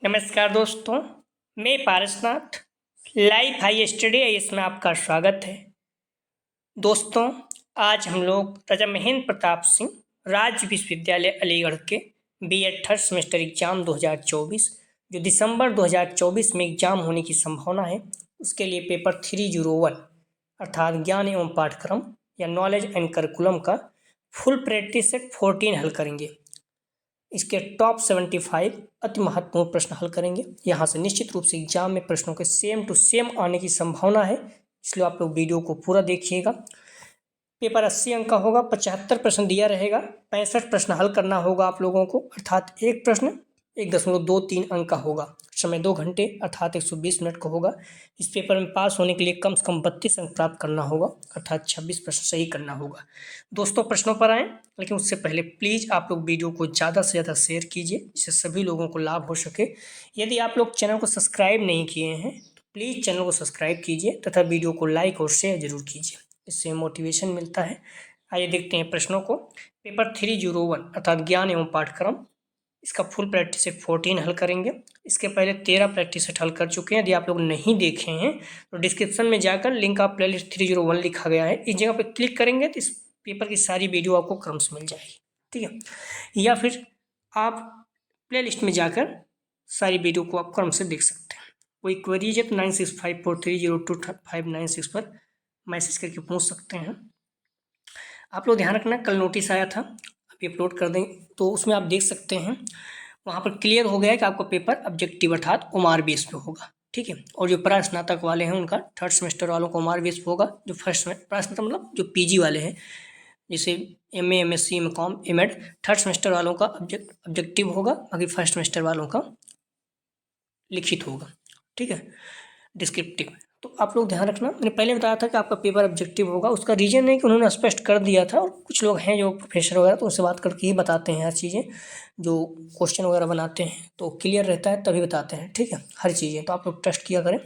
नमस्कार दोस्तों, मैं पारसनाथ लाइव हाई स्टडी इसमें आपका स्वागत है। दोस्तों, आज हम लोग राजा महेंद्र प्रताप सिंह राज्य विश्वविद्यालय अलीगढ़ के बीएड थर्ड सेमेस्टर एग्जाम 2024 जो दिसंबर 2024 में एग्जाम होने की संभावना है, उसके लिए पेपर 301 अर्थात ज्ञान एवं पाठ्यक्रम या नॉलेज एंड करिकुलम का फुल प्रैक्टिस सेट 14 हल करेंगे। इसके टॉप 75 अति महत्वपूर्ण प्रश्न हल करेंगे। यहाँ से निश्चित रूप से एग्जाम में प्रश्नों के सेम टू सेम आने की संभावना है, इसलिए आप लोग वीडियो को पूरा देखिएगा। पेपर 80 अंक का होगा, 75 प्रश्न दिया रहेगा, 65 प्रश्न हल करना होगा आप लोगों को, अर्थात एक प्रश्न 1.23 अंक का होगा। समय 2 घंटे अर्थात 120 मिनट का होगा। इस पेपर में पास होने के लिए कम से कम 32 अंक प्राप्त करना होगा, अर्थात 26 प्रश्न सही करना होगा। दोस्तों, प्रश्नों पर आएँ, लेकिन उससे पहले प्लीज़ आप लोग वीडियो को ज़्यादा से ज़्यादा शेयर कीजिए, जिससे सभी लोगों को लाभ हो सके। यदि आप लोग चैनल को सब्सक्राइब नहीं किए हैं तो प्लीज़ चैनल को सब्सक्राइब कीजिए तथा वीडियो को लाइक और शेयर जरूर कीजिए, इससे मोटिवेशन मिलता है। आइए देखते हैं प्रश्नों को। पेपर 301 अर्थात ज्ञान एवं पाठ्यक्रम, इसका फुल प्रैक्टिस सेट 14 हल करेंगे। इसके पहले 13 प्रैक्टिस सेट हल कर चुके हैं। यदि आप लोग नहीं देखे हैं तो डिस्क्रिप्शन में जाकर लिंक ऑफ प्लेलिस्ट 301 लिखा गया है, इस जगह पर क्लिक करेंगे तो इस पेपर की सारी वीडियो आपको क्रम से मिल जाएगी, ठीक है। या फिर आप प्लेलिस्ट में जाकर सारी वीडियो को आप क्रम से देख सकते हैं। कोई क्वेरीज है तो 9654302596 पर मैसेज करके पूछ सकते हैं। आप लोग ध्यान रखना, कल नोटिस आया था, अभी अपलोड कर दें तो उसमें आप देख सकते हैं, वहाँ पर क्लियर हो गया है कि आपका पेपर ऑब्जेक्टिव अर्थात ओमार बेस पे होगा, ठीक है। और जो प्रास्नातक वाले हैं उनका थर्ड सेमेस्टर वालों को ओमार बेस पे होगा। जो फर्स्ट प्रास्नातक मतलब जो पीजी वाले हैं, जैसे MA, MSc, MCom, MEd, third semester वालों का ऑब्जेक्टिव होगा, बाकी फर्स्ट सेमेस्टर वालों का लिखित होगा, ठीक है, डिस्क्रिप्टिव। तो आप लोग ध्यान रखना, मैंने पहले बताया था कि आपका पेपर ऑब्जेक्टिव होगा। उसका रीजन है कि उन्होंने स्पष्ट कर दिया था, और कुछ लोग हैं जो प्रोफेसर वगैरह, तो उनसे बात करके ही बताते हैं हर चीज़ें। जो क्वेश्चन वगैरह बनाते हैं तो क्लियर रहता है तभी बताते हैं, ठीक है, हर चीज़ें। तो आप लोग ट्रस्ट किया करें,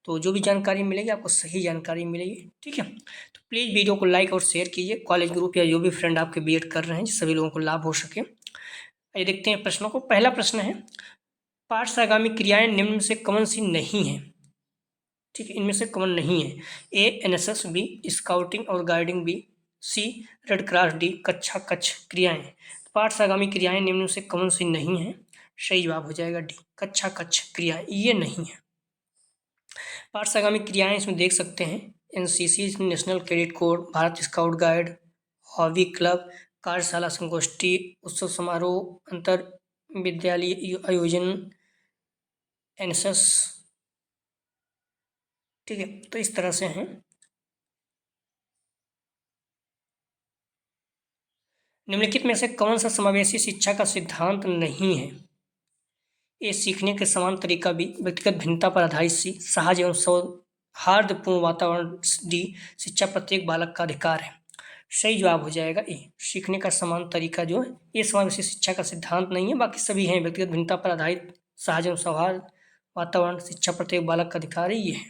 तो जो भी जानकारी मिलेगी आपको सही जानकारी मिलेगी, ठीक है। तो प्लीज़ वीडियो को लाइक और शेयर कीजिए। कॉलेज ग्रुप या जो भी फ्रेंड आपके बीएड कर रहे हैं, सभी लोगों को लाभ हो सके। आइए देखते हैं प्रश्नों को। पहला प्रश्न है, पाठ से आगामी क्रियाएं निम्न में से कौन सी नहीं है, ठीक है, इनमें से कौन नहीं है। ए एनएसएस, बी स्काउटिंग और guiding, B C red cross, D कक्षा कच्छ क्रियाएं। पाठ से आगामी क्रियाएं निम्न में से कौन सी नहीं है, सही जवाब हो जाएगा डी कक्षा कच्छ क्रियाएं, ये नहीं है। पाठ से आगामी क्रियाएं इसमें देख सकते हैं, NCC national credit core, Bharat scout guide, hobby club, कार्यशाला संगोष्ठी, उत्सव समारोह, अंतर विद्यालय आयोजन, एनएसएस, ठीक है। तो इस तरह से हैं। निम्नलिखित में से कौन सा समावेशी शिक्षा का सिद्धांत नहीं है। ए सीखने के समान तरीका, बी व्यक्तिगत भिन्नता पर आधारित, सी सहज एवं सौहार्दपूर्ण वातावरण, डी शिक्षा प्रत्येक बालक का अधिकार है। सही जवाब हो जाएगा ए सीखने का समान तरीका जो है, ये समावेशी शिक्षा का सिद्धांत नहीं है, बाकी सभी हैं। व्यक्तिगत भिन्नता पर आधारित, सहज एवं सौहार्द वातावरण, शिक्षा प्रत्येक बालक का अधिकार है, ये है।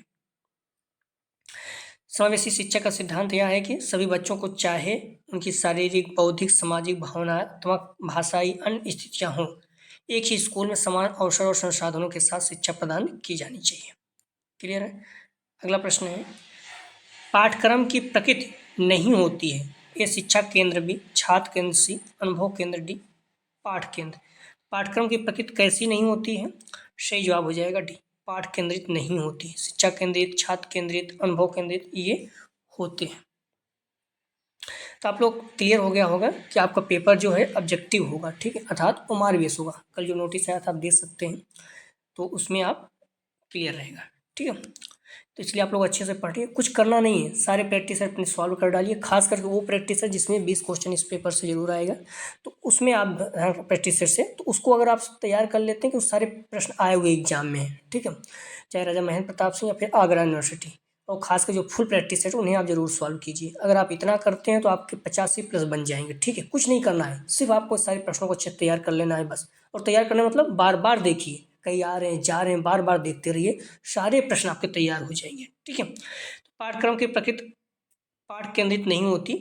समावेशी शिक्षा का सिद्धांत यह है कि सभी बच्चों को चाहे उनकी शारीरिक, बौद्धिक, सामाजिक, भावनात्मक, भाषाई अन्य स्थितियाँ हों, एक ही स्कूल में समान अवसर और संसाधनों के साथ शिक्षा प्रदान की जानी चाहिए। क्लियर है। अगला प्रश्न है, पाठ्यक्रम की प्रकृति नहीं होती है। ए शिक्षा केंद्र, बी छात्र केंद्र, सी अनुभव केंद्र, डी पाठ केंद्र। पाठ्यक्रम की प्रकृति कैसी नहीं होती है, सही जवाब हो जाएगा डी पाठ केंद्रित नहीं होती। शिक्षा केंद्रित, छात्र केंद्रित, अनुभव केंद्रित ये होते हैं। तो आप लोग क्लियर हो गया होगा कि आपका पेपर जो है ऑब्जेक्टिव होगा, ठीक है, अर्थात ओमार बेस होगा। कल जो नोटिस आया था आप देख सकते हैं, तो उसमें आप क्लियर रहेगा, ठीक है। तो इसलिए आप लोग अच्छे से पढ़िए, कुछ करना नहीं है, सारे प्रैक्टिस अपने सॉल्व कर डालिए। खास करके वो प्रैक्टिस है जिसमें 20 क्वेश्चन इस पेपर से जरूर आएगा, तो उसमें आप प्रैक्टिस से तो उसको अगर आप तैयार कर लेते हैं कि उस सारे प्रश्न आए हुए एग्जाम में हैं, ठीक है, चाहे राजा महेंद्र प्रताप सिंह या फिर आगरा यूनिवर्सिटी। और खासकर जो फुल प्रैक्टिस है उन्हें आप जरूर सॉल्व कीजिए। अगर आप इतना करते हैं तो आपके 85+ बन जाएंगे, ठीक है। कुछ नहीं करना है, सिर्फ आपको सारे प्रश्नों को अच्छे तैयार कर लेना है बस। और तैयार करने मतलब बार बार देखिए, कहीं आ रहे हैं जा रहे हैं, बार बार देखते रहिए, सारे प्रश्न आपके तैयार हो जाएंगे, ठीक है। तो पाठ्यक्रम की प्रकृति पाठ केंद्रित नहीं होती,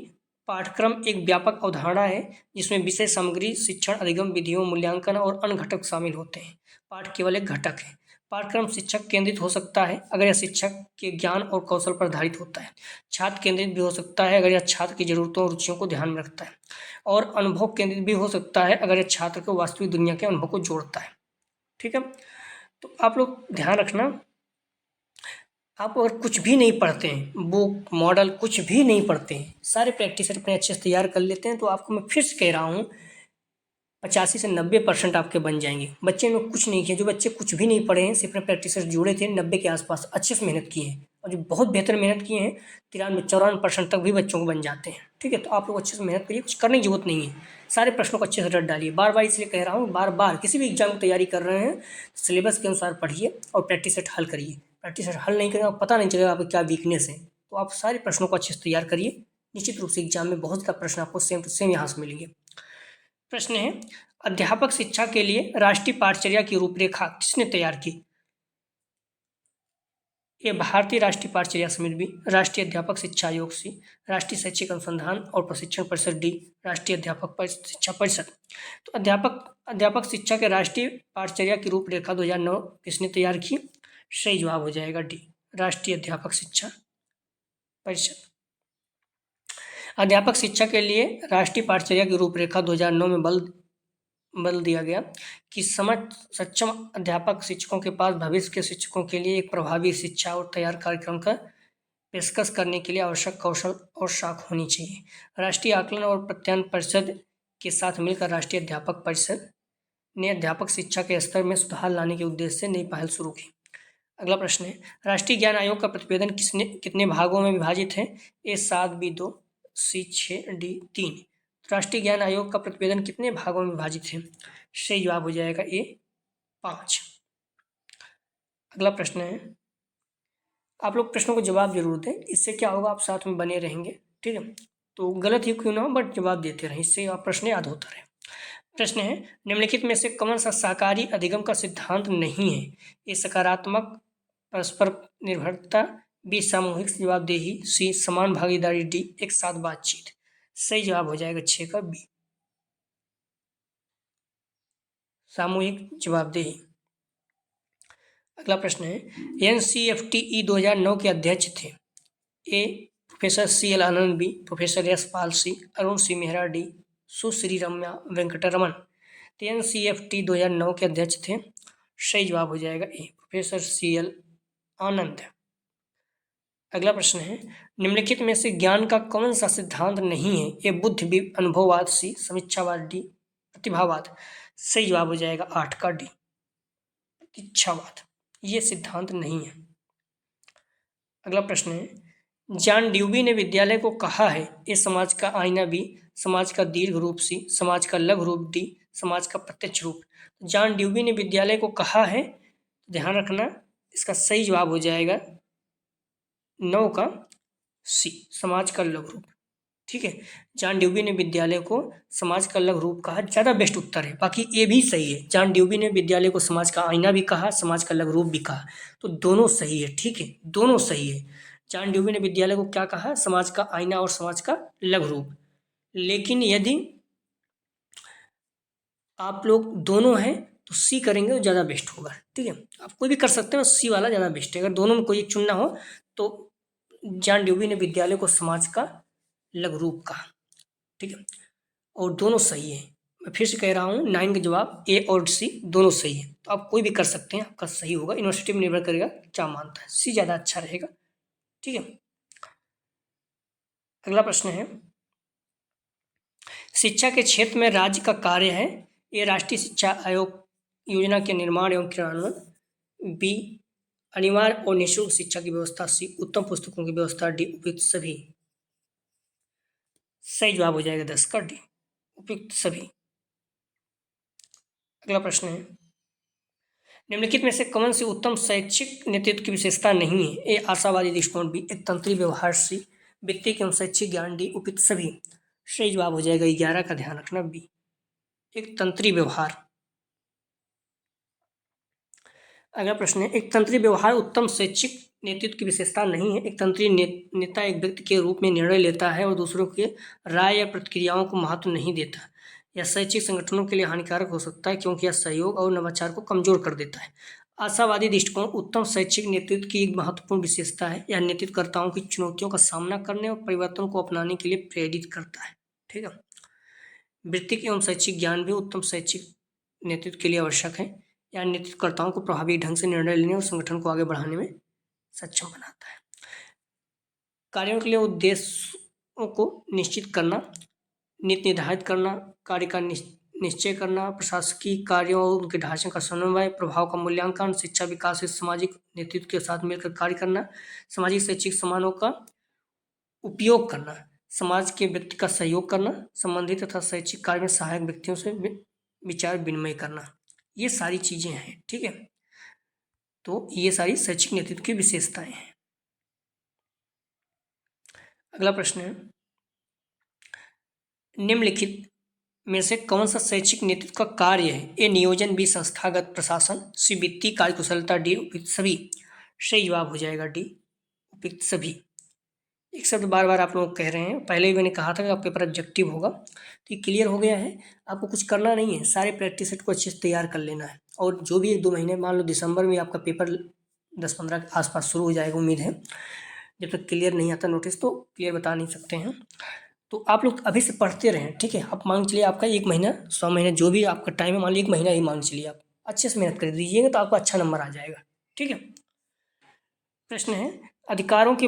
पाठ्यक्रम एक व्यापक अवधारणा है जिसमें विषय सामग्री, शिक्षण, अधिगम विधियों, मूल्यांकन और अन्य घटक शामिल होते हैं। पाठ केवल एक घटक है। पाठ्यक्रम शिक्षक केंद्रित हो सकता है अगर यह शिक्षक के ज्ञान और कौशल पर आधारित होता है। छात्र केंद्रित भी हो सकता है अगर यह छात्र की जरूरतों और रुचियों को ध्यान में रखता है। और अनुभव केंद्रित भी हो सकता है अगर यह छात्र को वास्तविक दुनिया के अनुभव को जोड़ता है। ठीक है, तो आप लोग ध्यान रखना, आप अगर कुछ भी नहीं पढ़ते हैं, बुक मॉडल कुछ भी नहीं पढ़ते हैं, सारे प्रैक्टिस अपने अच्छे से तैयार कर लेते हैं, तो आपको मैं फिर से कह रहा हूँ 85 से 90% आपके बन जाएंगे। बच्चे ने कुछ नहीं किया, जो बच्चे कुछ भी नहीं पढ़े हैं, सिर्फ अपने प्रैक्टिस से जुड़े थे, 90 के आसपास अच्छे से मेहनत किए हैं, और जो बहुत बेहतर मेहनत किए हैं 93-94% तक भी बच्चों को बन जाते हैं। ठीक है, तो आप लोग अच्छे से मेहनत करिए, कुछ करने की जरूरत नहीं है, सारे प्रश्नों को अच्छे से रट डालिए। बार बार इसलिए कह रहा हूँ, बार बार किसी भी एग्जाम की तैयारी कर रहे हैं सिलेबस के अनुसार पढ़िए और प्रैक्टिस सेट हल करिए। प्रैक्टिस सेट हल नहीं करेंगे, आपको पता नहीं चलेगा आपको क्या वीकनेस है। तो आप सारे प्रश्नों को अच्छे से तैयार करिए, निश्चित रूप से एग्जाम में बहुत का प्रश्न आपको सेम टू सेम यहाँ से मिलेंगे। प्रश्न है, अध्यापक शिक्षा के लिए राष्ट्रीय पाठचर्या की रूपरेखा किसने तैयार की? ये भारतीय राष्ट्रीय पाठचर्या समिति, राष्ट्रीय अध्यापक शिक्षा आयोग सी, राष्ट्रीय शैक्षिक अनुसंधान और प्रशिक्षण परिषद डी, राष्ट्रीय अध्यापक शिक्षा परिषद। तो अध्यापक शिक्षा के राष्ट्रीय पाठचर्या की रूपरेखा 2009 किसने तैयार की? सही जवाब हो जाएगा डी, राष्ट्रीय अध्यापक शिक्षा परिषद। अध्यापक शिक्षा के लिए राष्ट्रीय पाठचर्या की रूपरेखा 2009 में बल दिया गया कि सक्षम अध्यापक शिक्षकों के पास भविष्य के शिक्षकों के लिए एक प्रभावी शिक्षा और तैयार कार्यक्रम का पेशकश करने के लिए आवश्यक कौशल और साख होनी चाहिए। राष्ट्रीय आकलन और प्रत्यायन परिषद के साथ मिलकर राष्ट्रीय अध्यापक परिषद ने अध्यापक शिक्षा के स्तर में सुधार लाने के उद्देश्य से नई पहल शुरू की। अगला प्रश्न है, राष्ट्रीय ज्ञान आयोग का प्रतिवेदन कितने भागों में विभाजित है? ए 7, बी 2, सी 6, डी 3। राष्ट्रीय ज्ञान आयोग का प्रतिवेदन कितने भागों में विभाजित है? सही जवाब हो जाएगा ए 5। अगला प्रश्न है, आप लोग प्रश्नों को जवाब जरूर दें, इससे क्या होगा, आप साथ में बने रहेंगे। ठीक है, तो गलत ही क्यों ना हो बट जवाब देते रहें, इससे आप प्रश्न याद होता रहे। प्रश्न है, निम्नलिखित में से कौन सा शाकाहारी अधिगम का सिद्धांत नहीं है? ए सकारात्मक परस्पर निर्भरता, बी सामूहिक जवाबदेही, सी समान भागीदारी, डी एक साथ बातचीत। सही जवाब हो जाएगा 6 का बी, सामूहिक जवाबदेही। अगला प्रश्न है, NCFTE 2009 के अध्यक्ष थे? ए प्रोफेसर CL आनंद, बी प्रोफेसर S पाल, सी अरुण सी मेहरा, डी सुश्री रम्या वेंकटरमन। तो NCFT 2009 के अध्यक्ष थे, सही जवाब हो जाएगा ए प्रोफेसर CL आनंद। अगला प्रश्न है, निम्नलिखित में से ज्ञान का कौन सा सिद्धांत नहीं है? ए बुद्धि अनुभववाद, सी समीक्षावाद, डी प्रतिभावाद। सही जवाब हो जाएगा 8 का डी प्रतीक्षावाद, ये सिद्धांत नहीं है। अगला प्रश्न है, जॉन ड्यूवी ने विद्यालय को कहा है? ए समाज का आईना, बी समाज का दीर्घ रूप, सी समाज का लघु रूप, डी समाज का प्रत्यक्ष रूप। जॉन ड्यूवी ने विद्यालय को कहा है, ध्यान रखना, इसका सही जवाब हो जाएगा 9 का सी समाज का लघु रूप। ठीक है, जॉन ड्यूवी ने विद्यालय को समाज का लघु रूप कहा, ज़्यादा बेस्ट उत्तर है। बाकी ये भी सही है, जॉन ड्यूवी ने विद्यालय को समाज का आईना भी कहा, समाज का लघु रूप भी कहा, तो दोनों सही है। ठीक है, दोनों सही है। जॉन ड्यूवी ने विद्यालय को क्या कहा? समाज का आईना और समाज का लघु रूप। लेकिन यदि आप लोग दोनों हैं तो सी करेंगे तो ज़्यादा बेस्ट होगा। ठीक है, आप कोई भी कर सकते हो, सी वाला ज़्यादा बेस्ट है। अगर दोनों में कोई एक चुनना हो तो जॉन ड्यूवी ने विद्यालय को समाज का लघु रूप कहा। ठीक है, और दोनों सही है। मैं फिर से कह रहा हूँ, 9 का जवाब ए और सी दोनों सही है। तो आप कोई भी कर सकते हैं, आपका सही होगा। यूनिवर्सिटी में निर्भर करेगा क्या मानता है, सी ज़्यादा अच्छा रहेगा। ठीक है, अगला प्रश्न है, शिक्षा के क्षेत्र में राज्य का कार्य है? ए राष्ट्रीय शिक्षा आयोग योजना के निर्माण एवं क्रियान्वयन, बी अनिवार्य और निःशुल्क शिक्षा की व्यवस्था, सी उत्तम पुस्तकों की व्यवस्था, डी उपयुक्त सभी। सही जवाब हो जाएगा 10 का डी उपयुक्त सभी। अगला प्रश्न है, निम्नलिखित में से कौन सी उत्तम शैक्षिक नेतृत्व की विशेषता नहीं है? ए आशावादी दृष्टिकोण, बी एक तंत्री व्यवहार, सी वित्तीय एवं शैक्षिक ज्ञान, डी उपयुक्त सभी। सही जवाब हो जाएगा 11 का, ध्यान रखना बी एक तंत्री व्यवहार। अगला प्रश्न है, एक तंत्री व्यवहार उत्तम शैक्षिक नेतृत्व की विशेषता नहीं है। एक तंत्रीय नेता एक व्यक्ति के रूप में निर्णय लेता है और दूसरों के राय या प्रतिक्रियाओं को महत्व नहीं देता। यह शैक्षिक संगठनों के लिए हानिकारक हो सकता है क्योंकि यह सहयोग और नवाचार को कमजोर कर देता है। आशावादी दृष्टिकोण उत्तम शैक्षिक नेतृत्व की एक महत्वपूर्ण विशेषता है। यह नेतृत्वकर्ताओं की चुनौतियों का सामना करने और परिवर्तन को अपनाने के लिए प्रेरित करता है। ठीक है। वृत्तिक एवं शैक्षिक ज्ञान भी उत्तम शैक्षिक नेतृत्व के लिए आवश्यक है। यह नेतृत्वकर्ताओं को प्रभावी ढंग से निर्णय लेने और संगठन को आगे बढ़ाने में सक्षम बनाता है। कार्यों के लिए उद्देश्यों को निश्चित करना, नीति निर्धारित करना, कार्य का निश्चय करना, प्रशासकीय कार्यों और उनके ढांचे का समन्वय, प्रभाव का मूल्यांकन, शिक्षा विकास, सामाजिक नेतृत्व के साथ मिलकर कार्य करना, सामाजिक शैक्षिक समानों का उपयोग करना, समाज के व्यक्ति का सहयोग करना, संबंधित तथा शैक्षिक कार्य में सहायक व्यक्तियों से विचार विनिमय करना, ये सारी चीजें हैं। ठीक है। तो ये सारी शैक्षिक नेतृत्व की विशेषताएं हैं। अगला प्रश्न है, निम्नलिखित में से कौन सा शैक्षिक नेतृत्व का कार्य है? ए नियोजन, बी संस्थागत प्रशासन, सी वित्तीय कार्यकुशलता, डी उपयुक्त सभी। सही जवाब हो जाएगा डी उपयुक्त सभी। एक शब्द बार बार आप लोग कह रहे हैं, पहले ही मैंने कहा था कि आपका पेपर ऑब्जेक्टिव होगा, तो ये क्लियर हो गया है। आपको कुछ करना नहीं है, सारे प्रैक्टिस सेट को अच्छे से तैयार कर लेना है। और जो भी 1-2 महीने, मान लो दिसंबर में आपका पेपर 10-15 के आसपास शुरू हो जाएगा, उम्मीद है। जब तक क्लियर नहीं आता नोटिस तो क्लियर बता नहीं सकते हैं। तो आप लोग अभी से पढ़ते रहें। ठीक है। आप मान चलिए आपका 1 महीना, 100 महीने, जो भी आपका टाइम है, मान लीजिए 1 महीना ही मान चलिए, आप अच्छे से मेहनत कर दीजिएगा तो आपको अच्छा नंबर आ जाएगा। ठीक है। प्रश्न है, अधिकारों के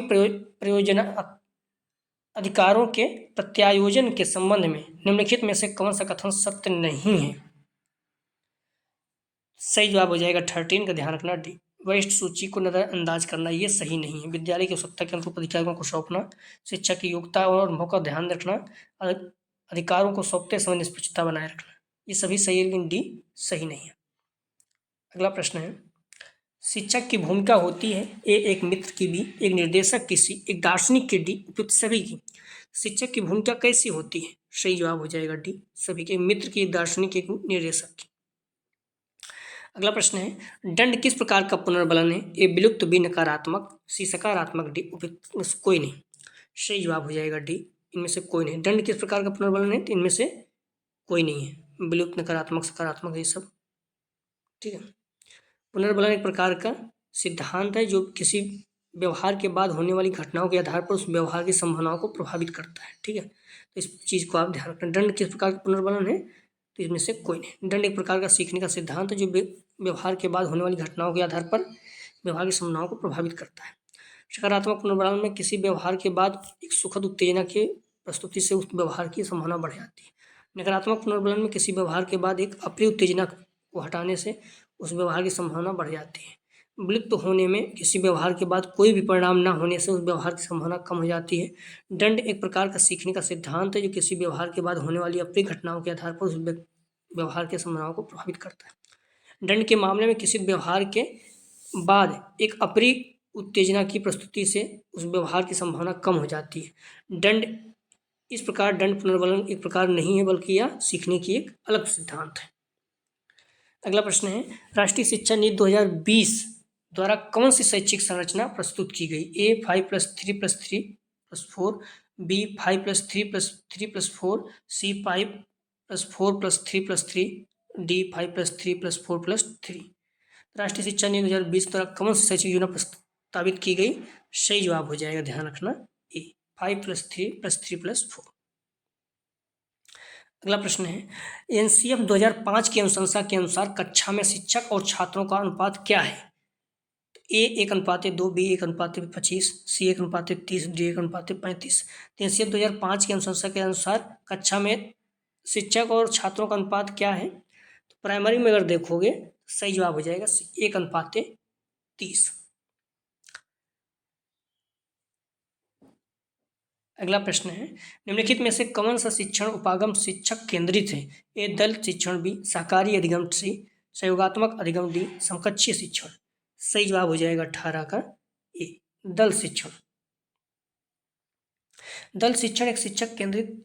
अधिकारों के प्रत्यायोजन के संबंध में निम्नलिखित में से कौन सा कथन सत्य नहीं है? सही जवाब हो जाएगा 13 का ध्यान रखना डी। वरिष्ठ सूची को नजरअंदाज करना, ये सही नहीं है। विद्यालय की आवश्यकता के अनुरूप अधिकारियों को सौंपना, शिक्षा की योग्यता और अनुभव का ध्यान रखना, अधिकारों को सौंपते समय निष्पक्षता बनाए रखना, ये सभी सही है, लेकिन डी सही नहीं है। अगला प्रश्न है, शिक्षक की भूमिका होती है ए एक मित्र की, बी एक निर्देशक की, सी एक दार्शनिक की, डी उपयुक्त सभी की। शिक्षक की भूमिका कैसी होती है? सही जवाब हो जाएगा डी सभी के, मित्र की, एक दार्शनिक की, एक निर्देशक की। अगला प्रश्न है, दंड किस प्रकार का पुनर्बलन है? ए विलुप्त, बी नकारात्मक, सी सकारात्मक, डी उपयुक्त कोई नहीं। सही जवाब हो जाएगा डी, इनमें से कोई नहीं। दंड किस प्रकार का पुनर्बलन है? तो इनमें से कोई नहीं है, विलुप्त, नकारात्मक, सकारात्मक, ये सब। ठीक है। पुनर्बलन एक प्रकार का सिद्धांत है जो किसी व्यवहार के बाद होने वाली घटनाओं के आधार पर उस व्यवहार की संभावनाओं को प्रभावित करता है। ठीक है। तो इस चीज को आप ध्यान रखना। दंड किस प्रकार का पुनर्बलन है? तो इसमें से कोई नहीं। दंड एक प्रकार का सीखने का सिद्धांत है जो व्यवहार के बाद होने वाली घटनाओं के आधार पर व्यवहार की संभावनाओं को प्रभावित करता है। सकारात्मक पुनर्बलन में किसी व्यवहार के बाद एक सुखद उत्तेजना के प्रस्तुति से उस व्यवहार की संभावना बढ़ जाती है। नकारात्मक पुनर्बलन में किसी व्यवहार के बाद एक अप्रिय उत्तेजना को हटाने से उस व्यवहार की संभावना बढ़ जाती है। विलुप्त होने में किसी व्यवहार के बाद कोई भी परिणाम न होने से उस व्यवहार की संभावना कम हो जाती है। दंड एक प्रकार का सीखने का सिद्धांत है जो किसी व्यवहार के बाद होने वाली अप्रिय घटनाओं के आधार पर उस व्यवहार की संभावनाओं को प्रभावित करता है। दंड के मामले में किसी व्यवहार के बाद एक अप्रिय उत्तेजना की प्रस्तुति से उस व्यवहार की संभावना कम हो जाती है। दंड इस प्रकार दंड पुनर्बलन एक प्रकार नहीं है, बल्कि यह सीखने की एक अलग सिद्धांत है। अगला प्रश्न है, राष्ट्रीय शिक्षा नीति 2020 द्वारा कौन सी शैक्षिक संरचना प्रस्तुत की गई? ए 5+3+3+4, बी 5+3+3+4, सी 5+4+3+3, डी 5+3+4+3। राष्ट्रीय शिक्षा नीति 2020 द्वारा कौन सी शैक्षिक योजना प्रस्तावित की गई? सही जवाब हो जाएगा, ध्यान रखना, ए 5+3+3+4। अगला प्रश्न है, एनसीएफ 2005 की अनुशंसा के अनुसार कक्षा में शिक्षक और छात्रों का अनुपात क्या है? ए 1:2, बी 1:25, सी 1:30, डी 1:35। एनसीएफ 2005 की अनुशंसा के अनुसार कक्षा में शिक्षक और छात्रों का अनुपात क्या है? तो प्राइमरी में अगर देखोगे सही जवाब हो जाएगा 1:30। अगला प्रश्न है, निम्नलिखित में से कौन सा शिक्षण उपागम शिक्षक केंद्रित है? ए दल शिक्षण, बी सहकारी अधिगम, सी सहयोगात्मक अधिगम, डी समकक्षीय शिक्षण। सही जवाब हो जाएगा 18 का ए दल शिक्षण। दल शिक्षण एक शिक्षक केंद्रित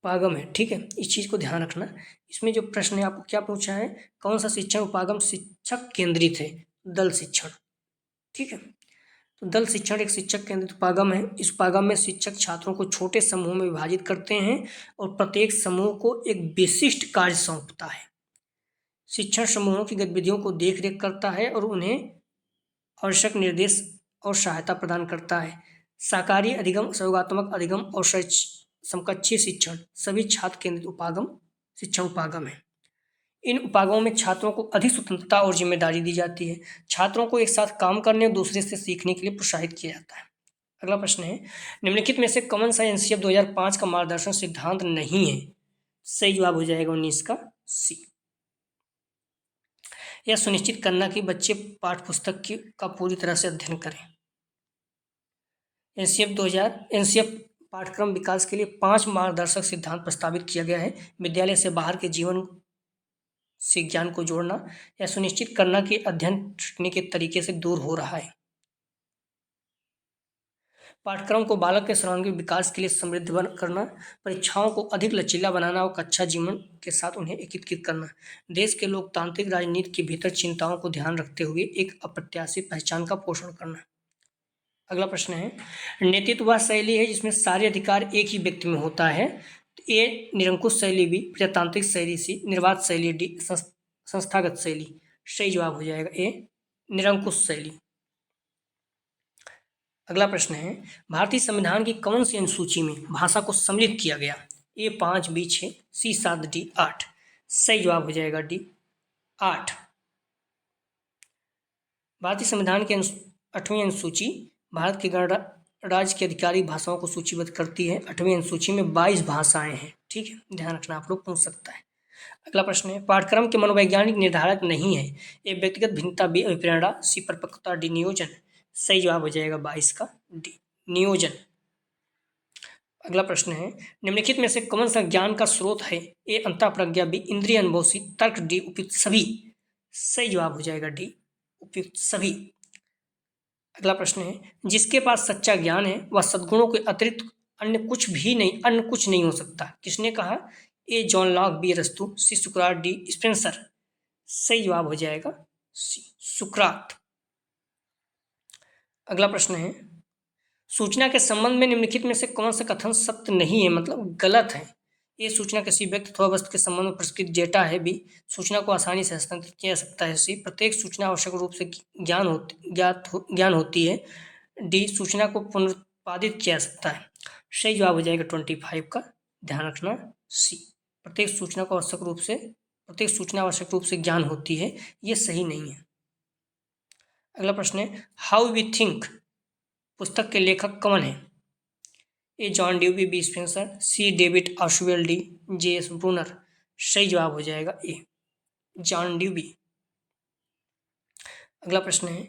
उपागम है। ठीक है, इस चीज को ध्यान रखना। इसमें जो प्रश्न है आपको क्या पूछा है, कौन सा शिक्षण उपागम शिक्षक केंद्रित है? दल शिक्षण। ठीक है, तो दल शिक्षण एक शिक्षक केंद्रित उपागम है। इस उपागम में शिक्षक छात्रों को छोटे समूह में विभाजित करते हैं और प्रत्येक समूह को एक विशिष्ट कार्य सौंपता है। शिक्षण समूहों की गतिविधियों को देख रेख करता है और उन्हें आवश्यक निर्देश और सहायता प्रदान करता है। शाकाहारी अधिगम, सहयोगात्मक अधिगम और समकक्षीय शिक्षण सभी छात्र केंद्रित उपागम शिक्षण उपागम है। इन उपागमों में छात्रों को अधिक स्वतंत्रता और जिम्मेदारी दी जाती है। छात्रों को एक साथ काम करने और दूसरे से सीखने के लिए प्रोत्साहित किया जाता है। अगला प्रश्न है, निम्नलिखित में से कौन सा एनसीएफ 2005 का मार्गदर्शन सिद्धांत नहीं है? सही जवाब हो जाएगा 19 का सी। यह सुनिश्चित करना कि बच्चे पाठ्यपुस्तक का पूरी तरह से अध्ययन करें। एनसीएफ पाठ्यक्रम विकास के लिए 5 मार्गदर्शक सिद्धांत प्रस्तावित किया गया है। विद्यालय से बाहर के जीवन से ज्ञान को जोड़ना, यह सुनिश्चित करना कि अध्ययन सीखने के तरीके से दूर हो रहा है। पाठ्यक्रम को बालक के सर्वांगीण विकास के लिए समृद्ध करना, परीक्षाओं को अधिक लचीला बनाना और कक्षा जीवन के साथ उन्हें एकीकृत करना, देश के लोकतांत्रिक राजनीति के भीतर चिंताओं को ध्यान रखते हुए एक अप्रत्याशित पहचान का पोषण करना। अगला प्रश्न है, नेतृत्व वह शैली है जिसमें सारे अधिकार एक ही व्यक्ति में होता है। ए निरंकुश शैली, बी प्रजातांत्रिक शैली, सी निर्वात शैली, डी संस्थागत शैली। सही जवाब हो जाएगा ए निरंकुश शैली। अगला प्रश्न है, भारतीय संविधान की कौन सी अनुसूची में भाषा को सम्मिलित किया गया? ए 5, बी 6, सी 7, डी 8। सही जवाब हो जाएगा डी 8। भारतीय संविधान की 8वीं अनुसूची भारत के गणराज्य की आधिकारिक भाषाओं को सूचीबद्ध करती है। 8वीं अनुसूची में 22 भाषाएं हैं। ठीक है, ध्यान रखना, आप लोग पूछ सकता है। अगला प्रश्न है, पाठ्यक्रम के मनोवैज्ञानिक निर्धारक नहीं है। ए व्यक्तिगत भिन्नता, बी अभिप्रेरणा, सी परिपक्वता, डी नियोजन। सही जवाब हो जाएगा 22 का डी नियोजन। अगला प्रश्न है, निम्नलिखित में से कौन सा ज्ञान का स्रोत है? ए अंतःप्रज्ञा, बी इंद्रिय अनुभव, सी तर्क, डी उपयुक्त सभी। सही जवाब हो जाएगा डी उपयुक्त सभी। अगला प्रश्न है, जिसके पास सच्चा ज्ञान है वह सद्गुणों के अतिरिक्त अन्य कुछ नहीं हो सकता। किसने कहा? ए जॉन लॉक, बी अरस्तू, सी सुकरात, डी स्पेंसर। सही जवाब हो जाएगा सी सुकरात। अगला प्रश्न है, सूचना के संबंध में निम्नलिखित में से कौन सा कथन सत्य नहीं है, मतलब गलत है? ए सूचना किसी व्यक्ति अथवा वस्तु के संबंध में प्रस्तुत डेटा है। बी सूचना को आसानी से हस्तांतरित किया जा सकता है। सी प्रत्येक सूचना आवश्यक रूप से ज्ञान होती है। डी सूचना को पुनरुत्पादित किया जा सकता है। सही जवाब हो जाएगा 25 का, ध्यान रखना सी प्रत्येक सूचना आवश्यक रूप से ज्ञान होती है, ये सही नहीं है। अगला प्रश्न है, हाउ वी थिंक पुस्तक के लेखक कौन है? ए John ड्यूबी, B Spencer, C David ऑशवेल, D JS. Brunner. सही जवाब हो जाएगा ए जॉन ड्यूबी। अगला प्रश्न है,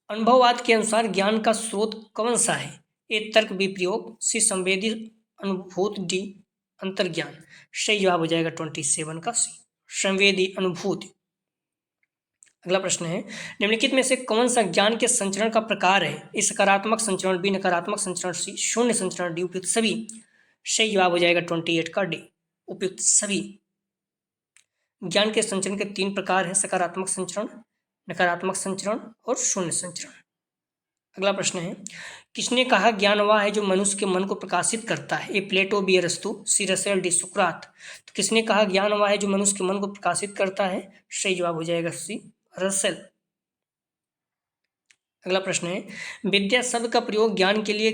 अनुभववाद के अनुसार ज्ञान का स्रोत कौन सा है? ए तर्क, बी प्रयोग, सी संवेदी अनुभूत, डी अंतर्ज्ञान। सही जवाब हो जाएगा 27 का सी संवेदी अनुभूति। अगला प्रश्न है, निम्नलिखित में से कौन सा ज्ञान के संचरण का प्रकार है? ए सकारात्मक संचरण, बी नकारात्मक संचरण, सी शून्य संचरण, डी उपयुक्त सभी। सही जवाब हो जाएगा 28 का डी उपयुक्त सभी। ज्ञान के संचरण के 3 प्रकार हैं, सकारात्मक संचरण, नकारात्मक संचरण और शून्य संचरण। अगला प्रश्न है, किसने कहा ज्ञान वह है जो मनुष्य के मन को प्रकाशित करता है? ए प्लेटो, बी अरस्तू, सी रसेल, डी सुकरात। तो किसने कहा ज्ञान वह है जो मनुष्य के मन को प्रकाशित करता है? सही जवाब हो जाएगा सी रसेल। अगला प्रश्न है, विद्या शब्द का प्रयोग ज्ञान के लिए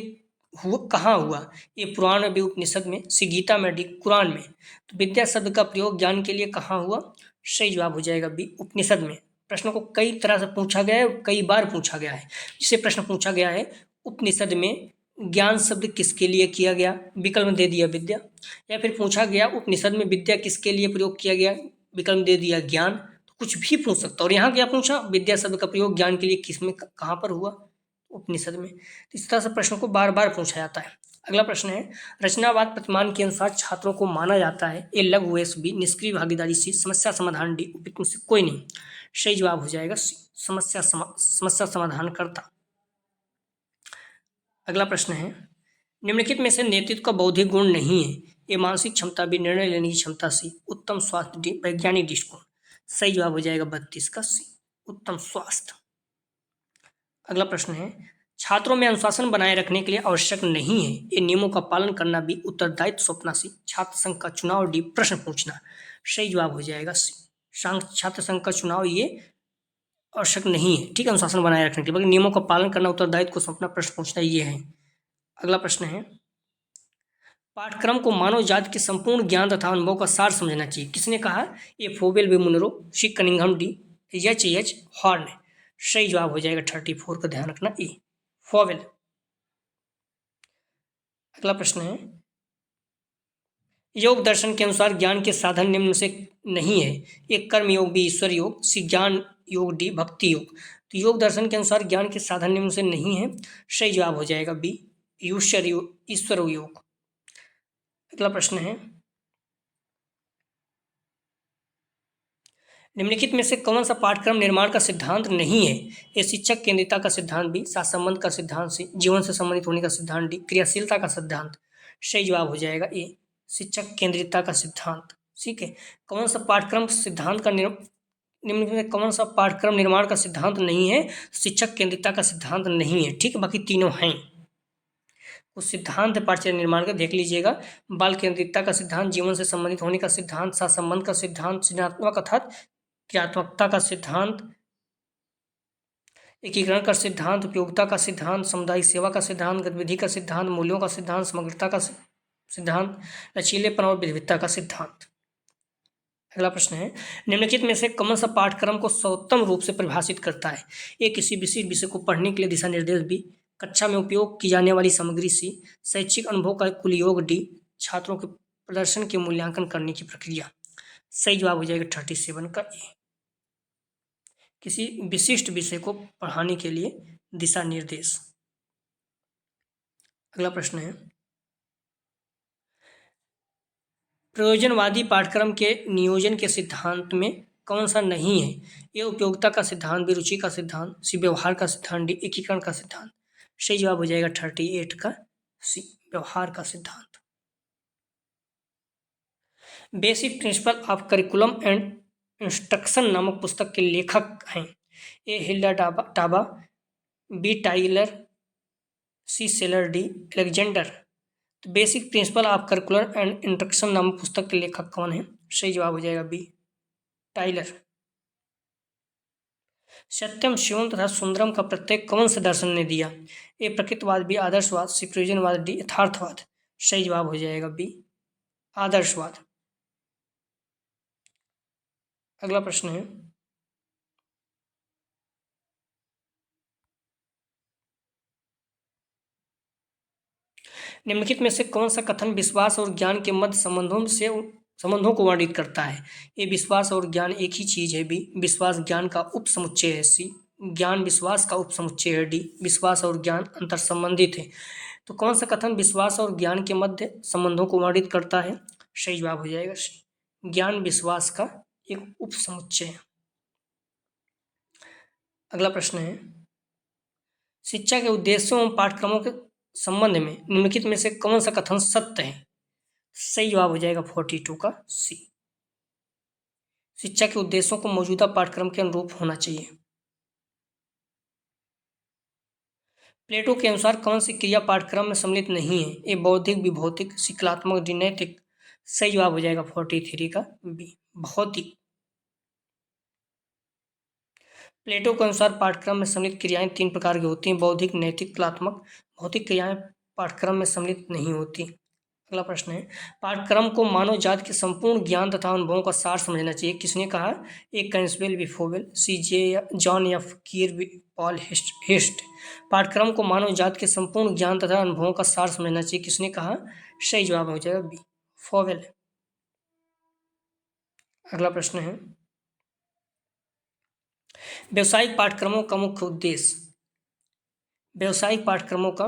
कहाँ हुआ? ए पुराण में, बी उपनिषद में, सी गीता में, डी कुरान में। तो विद्या शब्द का प्रयोग ज्ञान के लिए कहाँ हुआ? सही जवाब हो जाएगा बी उपनिषद में। प्रश्न को कई तरह से पूछा गया है, कई बार पूछा गया है। जिससे प्रश्न पूछा गया है, उपनिषद में ज्ञान शब्द किसके लिए किया गया? विकल्प दे दिया विद्या। या फिर पूछा गया उपनिषद में विद्या किसके लिए प्रयोग किया गया? विकल्प दे दिया ज्ञान। तो कुछ भी पूछ सकता। और यहाँ क्या पूछा? विद्या शब्द का प्रयोग ज्ञान के लिए किसमें कहाँ पर हुआ? उपनिषद में। इस तरह से प्रश्न को बार बार पूछा जाता है। अगला प्रश्न है, रचनावाद प्रतिमान के अनुसार छात्रों को माना जाता है। ए लघु वयस्क, बी निष्क्रिय भागीदारी, सी समस्या समाधान, डी उपयुक्त में से कोई नहीं। सही जवाब हो जाएगा सी समस्या समाधान करता। अगला प्रश्न है, निम्नलिखित में से नेतृत्व का बौद्धिक गुण नहीं है। ए मानसिक क्षमता, बी निर्णय लेने की क्षमता, सी उत्तम स्वास्थ्य, डी वैज्ञानिक दृष्टिकोण। सही जवाब हो जाएगा 32 का सी उत्तम स्वास्थ्य। अगला प्रश्न है, छात्रों में अनुशासन बनाए रखने के लिए आवश्यक नहीं है। ये नियमों का पालन करना भी उत्तरदायित्व सौंपना सी। छात्र संघ का चुनाव डी प्रश्न पूछना। सही जवाब हो जाएगा सी। छात्र संघ का चुनाव ये आवश्यक नहीं है, ठीक है, अनुशासन बनाए रखने के लिए, बल्कि नियमों का पालन करना, उत्तरदायित्व को सौंपना, प्रश्न पूछना, ये है। अगला प्रश्न है, पाठ्यक्रम को मानव जाति के संपूर्ण ज्ञान तथा अनुभव का सार समझना चाहिए। किसने कहा? ए फोबेल बी मुनरो, सी कनिंघम, डी एच हॉर्न। सही जवाब हो जाएगा 34 का ध्यान रखना, ए फोबेल। अगला प्रश्न है, योग दर्शन के अनुसार ज्ञान के साधन निम्न से नहीं है। एक कर्म योग, बी ईश्वर योग, सी ज्ञान योग, डी भक्ति योग। तो योग दर्शन के अनुसार ज्ञान के साधन निम्न से नहीं है। सही जवाब हो जाएगा बी ईश्वर योग। अगला प्रश्न है, निम्नलिखित में से कौन सा पाठ्यक्रम निर्माण का सिद्धांत नहीं है? ए शिक्षक केंद्रितता का सिद्धांत, बी सहसंबंध का सिद्धांत, सी जीवन से संबंधित होने का सिद्धांत, डी क्रियाशीलता का सिद्धांत। सही जवाब हो जाएगा ए शिक्षक केंद्रितता का सिद्धांत। ठीक है, कौन सा पाठ्यक्रम सिद्धांत का निम्न में कौन सा पाठ्यक्रम निर्माण का सिद्धांत नहीं है? शिक्षक केंद्रितता का सिद्धांत नहीं है, ठीक है, बाकी तीनों हैं। उस सिद्धांत पाठ्यक्रम निर्माण का देख लीजिएगा। बाल केंद्रितता का सिद्धांत, जीवन से संबंधित होने का सिद्धांत, सहसंबंध का सिद्धांत, सृजनात्मक अर्थात क्रियात्मकता का सिद्धांत, एकीकरण का सिद्धांत, उपयोगिता का सिद्धांत, सामुदायिक सेवा का सिद्धांत, गतिविधि का सिद्धांत, मूल्यों का सिद्धांत, समग्रता का सिद्धांत, लचीलेपन और विविधता का सिद्धांत। अगला प्रश्न है, निम्नलिखित में से कौन सा पाठ्यक्रम को सर्वोत्तम रूप से परिभाषित करता है? ए किसी विशेष विषय को पढ़ने के लिए दिशा निर्देश, बी कक्षा में उपयोग की जाने वाली सामग्री, सी शैक्षिक अनुभव का कुल योग, डी छात्रों के प्रदर्शन के मूल्यांकन करने की प्रक्रिया। सही जवाब हो जाएगा 37 का ए, किसी विशिष्ट विषय को पढ़ाने के लिए दिशा निर्देश। अगला प्रश्न है, प्रयोजनवादी पाठ्यक्रम के नियोजन के सिद्धांत में कौन सा नहीं है? ये उपयोगिता का सिद्धांत, बी रुचि का सिद्धांत, सी व्यवहार का सिद्धांत, डी एकीकरण का सिद्धांत। सही जवाब हो जाएगा 38 का सी व्यवहार का सिद्धांत। Basic principle of curriculum and instruction नामक पुस्तक के लेखक हैं। ए हिल्डा टाबा, बी टाइलर, सी सेलर, डी अलेक्जेंडर। तो basic principle of curricular and instruction नामक पुस्तक के लेखक कौन है? सही जवाब हो जाएगा बी टाइलर। सत्यम, शिवम तथा सुंदरम का प्रत्येक कौन से दर्शन ने दिया? ए प्रकृतिवाद, बी आदर्शवाद, सी प्रयोजनवाद, डी यथार्थवाद। सही जवाब हो जाएगा बी आदर्शवाद। अगला प्रश्न है, निम्नलिखित में से कौन सा कथन विश्वास और ज्ञान के मध्य संबंधों को वर्णित करता है? ए विश्वास और ज्ञान एक ही चीज है, बी विश्वास ज्ञान का उपसमुच्चय है, सी ज्ञान विश्वास का उपसमुच्चय है, डी विश्वास और ज्ञान अंतर संबंधित है। तो कौन सा कथन विश्वास और ज्ञान के मध्य संबंधों को वर्णित करता है? सही जवाब हो जाएगा सी ज्ञान विश्वास का एक उपसमुच्चय है। अगला प्रश्न है, शिक्षा के उद्देश्यों एवं पाठ्यक्रमों के संबंध में निम्नलिखित में से कौन सा कथन सत्य है? सही जवाब हो जाएगा 42 का सी शिक्षा के उद्देश्यों को मौजूदा पाठ्यक्रम के अनुरूप होना चाहिए। प्लेटो के अनुसार कौन सी क्रिया पाठ्यक्रम में सम्मिलित नहीं है? ए बौद्धिक, बी भौतिक, सी कलात्मक, डी नैतिक। सही जवाब हो जाएगा 43 का बी भौतिक। प्लेटो के अनुसार पाठ्यक्रम में सम्मिलित क्रियाएं 3 प्रकार की होती हैं, बौद्धिक, नैतिक, कलात्मक। भौतिक क्रियाएं पाठ्यक्रम में सम्मिलित नहीं होती। अगला प्रश्न है, पाठ्यक्रम को मानव जाति के संपूर्ण ज्ञान तथा अनुभवों का सार समझना चाहिए। किसने कहा? ए कैंसवेल, बी फोबेल, सी जॉन एफ कीर, बी पॉल हिस्ट। पाठ्यक्रम को मानव जाति के संपूर्ण ज्ञान तथा अनुभवों का सार समझना चाहिए। किसने कहा? सही जवाब हो जाएगा बी फोबेल। अगला प्रश्न है, व्यावसायिक पाठ्यक्रमों का मुख्य उद्देश्य। व्यावसायिक पाठ्यक्रमों का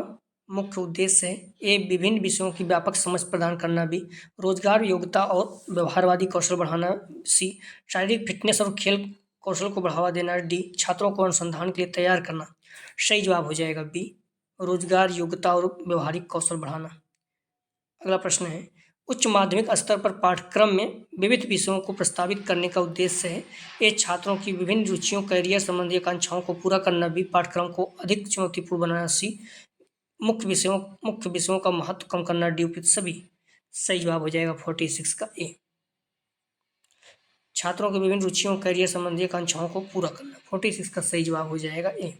मुख्य उद्देश्य है ए विभिन्न विषयों की व्यापक समझ प्रदान करना, बी रोजगार योग्यता और व्यवहारवादी कौशल बढ़ाना, सी शारीरिक फिटनेस और खेल कौशल को बढ़ावा देना, डी छात्रों को अनुसंधान के लिए तैयार करना। सही जवाब हो जाएगा बी रोजगार योग्यता और व्यवहारिक कौशल बढ़ाना। अगला प्रश्न है, उच्च माध्यमिक स्तर पर पाठ्यक्रम में विविध विषयों को प्रस्तावित करने का उद्देश्य है। ये छात्रों की विभिन्न रुचियों, करियर संबंधी आकांक्षाओं को पूरा करना भी पाठ्यक्रम को अधिक चुनौतीपूर्ण बनाना। सी, मुख्य विषयों का महत्व कम करना। डी, उपयुक्त सभी। सही जवाब हो जाएगा 46 का ए। छात्रों की विभिन्न रुचियों, करियर संबंधी आकांक्षाओं को पूरा करना। 46 का सही जवाब हो जाएगा ए।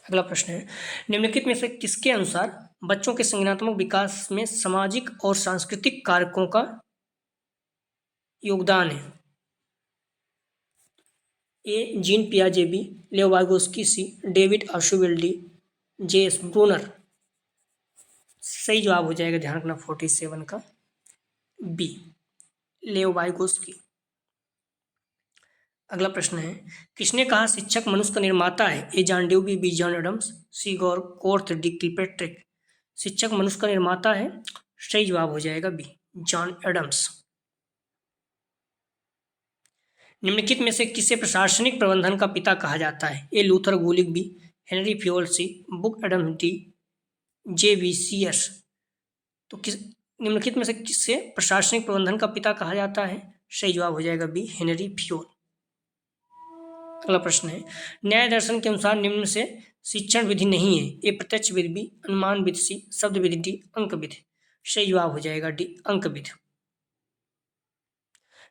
अगला प्रश्न है, निम्नलिखित में से किसके अनुसार बच्चों के संज्ञानात्मक विकास में सामाजिक और सांस्कृतिक कारकों का योगदान है? ए, जीन पियाजे, B, Leo Vygotsky, C, David Ausubel, D, J S Bruner. सही जवाब हो जाएगा, ध्यान रखना, 47 का बी, लेओ वाइगोस्की। अगला प्रश्न है, किसने कहा शिक्षक मनुष्य का निर्माता है? ए, जॉन ड्यूबी, बी, जॉन एडम्स, सी, गॉर कोर्थ, डी, किलपैट्रिक। शिक्षक मनुष्य का निर्माता है। सही जवाब हो जाएगा बी, जॉन एडम्स। निम्नलिखित में से किसे प्रशासनिक प्रबंधन का पिता कहा जाता है? A, Luther Gulick, B, Henry Fayol, C, Brook Adam, D, J V C S. तो निम्नलिखित में से किसे प्रशासनिक प्रबंधन का पिता कहा जाता है? सही जवाब हो जाएगा बी, हेनरी फ्योल। अगला प्रश्न है, न्याय दर्शन के अनुसार निम्न से शिक्षण विधि नहीं है? ए, प्रत्यक्ष विधि, बी, अनुमान विधि, सी, शब्द विधि, डी, अंक विधि। सही जवाब हो जाएगा डी, अंक विधि।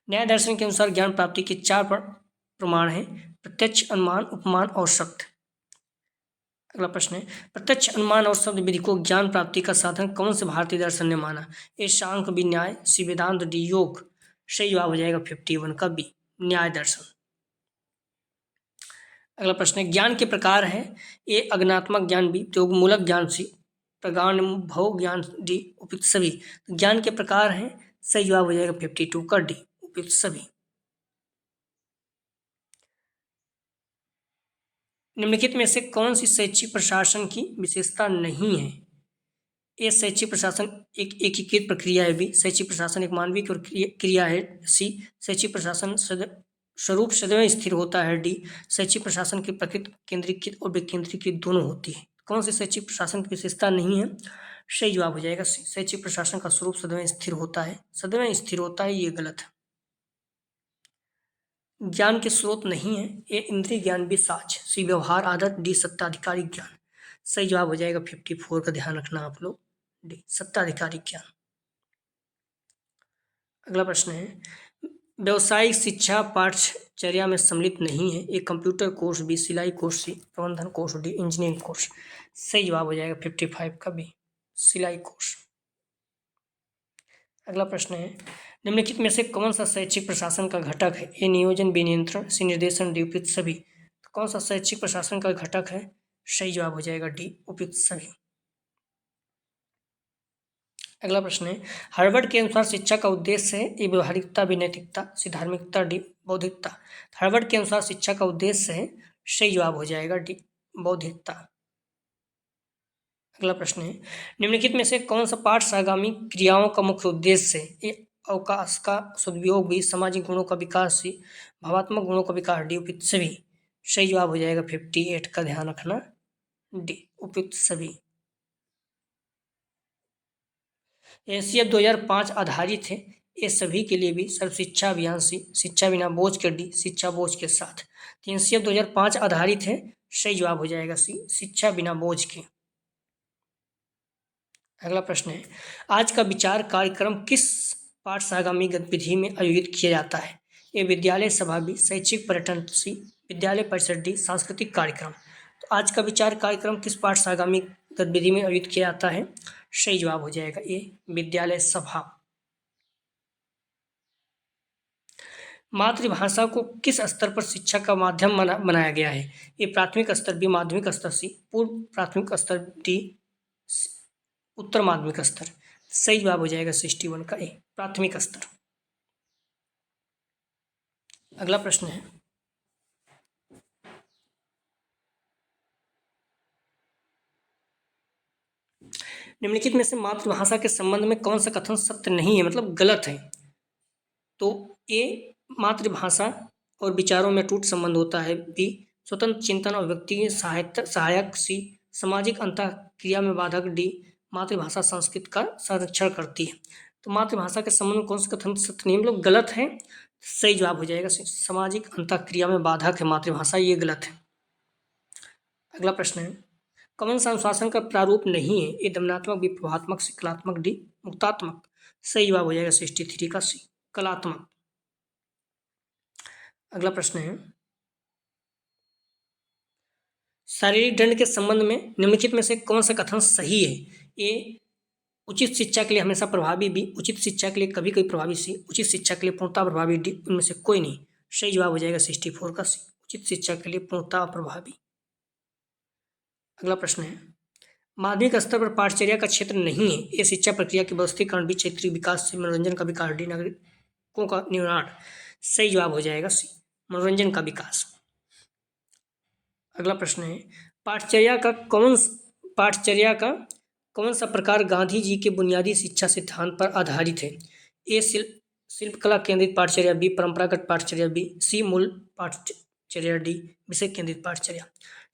न्याय दर्शन के अनुसार ज्ञान प्राप्ति के 4 प्रमाण हैं: प्रत्यक्ष, अनुमान, उपमान और शब्द। अगला प्रश्न है, प्रत्यक्ष, अनुमान और शब्द विधि को ज्ञान प्राप्ति का साधन कौन से भारतीय दर्शन ने माना? ए, सांख्य, बी, न्याय, सी, वेदांत, डी, योग। सही जवाब हो जाएगा 51 का बी, न्याय दर्शन। अगला प्रश्न है, ज्ञान के प्रकार है? ए, अज्ञानात्मक ज्ञान, बी, प्रयोगमूलक ज्ञान, सी, प्रगानुभव ज्ञान, डी, उपयुक्त सभी। ज्ञान के प्रकार हैं। सही जवाब हो जाएगा 52 का डी, उपयुक्त सभी। निम्नलिखित में से कौन सी शैक्षिक प्रशासन की विशेषता नहीं है? ए, शैक्षिक प्रशासन एक एकीकृत प्रक्रिया है, बी, शैक्षिक प्रशासन एक मानवीय क्रिया है, सी, शैक्षिक प्रशासन स्वरूप सदैव स्थिर होता है, डी, शैक्षिक प्रशासन की प्रकृति केंद्रीकृत और विकेंद्रीकृत दोनों होती है। कौन सी शैक्षिक प्रशासन की विशेषता नहीं है? सही जवाब हो जाएगा सी, शैक्षिक प्रशासन का स्वरूप सदैव स्थिर होता है। सदैव स्थिर होता है, ये गलत है। ज्ञान के स्रोत नहीं है? ए, इंद्रिय ज्ञान, बी, साक्ष्य, सी, व्यवहार आदत, डी, सत्ताधिकारी ज्ञान। सही जवाब हो जाएगा 54 का, ध्यान रखना आप लोग, डी, सत्ताधिकारी ज्ञान। अगला प्रश्न है, व्यवसायिक शिक्षा पाठ्यचर्या में सम्मिलित नहीं है? ए, कंप्यूटर कोर्स, बी, सिलाई कोर्स, सी, प्रबंधन कोर्स, डी, इंजीनियरिंग कोर्स। सही जवाब हो जाएगा 55 का बी, सिलाई कोर्स। अगला प्रश्न है, निम्नलिखित में से कौन सा शैक्षिक प्रशासन का घटक है? ए, नियोजन, बी, नियंत्रण, सी, निर्देशन, डी, उपयुक्त सभी। तो कौन सा शैक्षिक प्रशासन का घटक है? सही जवाब हो जाएगा डी, उपयुक्त सभी। अगला प्रश्न है, हार्वर्ड के अनुसार शिक्षा का उद्देश्य है? ए, व्यवहारिकता, बी, नैतिकता, सी, धार्मिकता, डी, बौद्धिकता। हार्वर्ड के अनुसार शिक्षा का उद्देश्य है। सही जवाब हो जाएगा डी, बौद्धिकता। अगला प्रश्न है, निम्नलिखित में से कौन सा पाठ सहगामी क्रियाओं का मुख्य उद्देश्य है? ए, अवकाश का सदुपयोग, भी, सामाजिक गुणों का विकास, सी, भावात्मक गुणों का विकास, डी, उपयुक्त सभी। सही जवाब हो जाएगा 58 का, ध्यान रखना, डी, उपयुक्त सभी। एनसीएफ 2005 आधारित है? ये सभी के लिए भी, सर्व शिक्षा अभियान, सी, शिक्षा बिना बोझ के, डी, शिक्षा बोझ के साथ। एनसीएफ 2005 आधारित है। सही जवाब हो जाएगा सी, शिक्षा बिना बोझ के। अगला प्रश्न है, आज का विचार कार्यक्रम किस पाठ सहगामी गतिविधि में आयोजित किया जाता है? ये विद्यालय सभा, बी, शैक्षिक पर्यटन, सी, विद्यालय परिसर, डी, सांस्कृतिक कार्यक्रम। तो आज का विचार कार्यक्रम किस पाठ सहगामी गतिविधि में आयोजित किया जाता है? सही जवाब हो जाएगा ये, विद्यालय सभा। मातृभाषा को किस स्तर पर शिक्षा का माध्यम बनाया गया है? ये प्राथमिक स्तर, बी, माध्यमिक स्तर, सी, पूर्व प्राथमिक स्तर, डी, उत्तर माध्यमिक स्तर। सही जवाब हो जाएगा 61 का ए, प्राथमिक स्तर। अगला प्रश्न है, निम्नलिखित में से मातृभाषा के संबंध में कौन सा कथन सत्य नहीं है, मतलब गलत है? तो ए, मातृभाषा और विचारों में टूट संबंध होता है, बी, स्वतंत्र चिंतन और व्यक्ति सहायक, सी, सामाजिक अंतःक्रिया में बाधक, डी, मातृभाषा संस्कृत का संरक्षण करती है। तो मातृभाषा के संबंध में कौन से कथन सत्य नियम लोग गलत हैं? सही जवाब हो जाएगा सामाजिक अंतःक्रिया में बाधक है मातृभाषा, ये गलत है। अगला प्रश्न है, कौन सा अनुशासन का प्रारूप नहीं है? ए दमनात्मक, बी प्रभात्मक, सी कलात्मक, डी मुक्तात्मक। सही जवाब हो जाएगा 63 का सी कलात्मक। अगला प्रश्न है, शारीरिक दंड के संबंध में निम्नलिखित में से कौन सा कथन सही है? ए उचित शिक्षा के लिए हमेशा प्रभावी, बी उचित शिक्षा के लिए कभी कभी प्रभावी, सी उचित शिक्षा के लिए पूर्णतः प्रभावी, डी उनमें से कोई नहीं। सही जवाब हो जाएगा 64 का सी उचित शिक्षा के लिए पूर्णतः प्रभावी। अगला प्रश्न है, माध्यमिक स्तर पर पाठचर्या का क्षेत्र नहीं है। ये शिक्षा प्रक्रिया के व्यवस्थीकरण, बी क्षेत्रीय विकास, से मनोरंजन का विकास, डी नागरिकों का निर्माण। सही जवाब हो जाएगा सी मनोरंजन का विकास। अगला प्रश्न है, पाठचर्या का कौन सा प्रकार गांधी जी के बुनियादी शिक्षा सिद्धांत पर आधारित है? ए शिल्पकला केंद्रित पाठचर्या, बी परंपरागत पाठचर्या, बी सी मूल पाठचर्या, डी विषय केंद्रित पाठचर्या।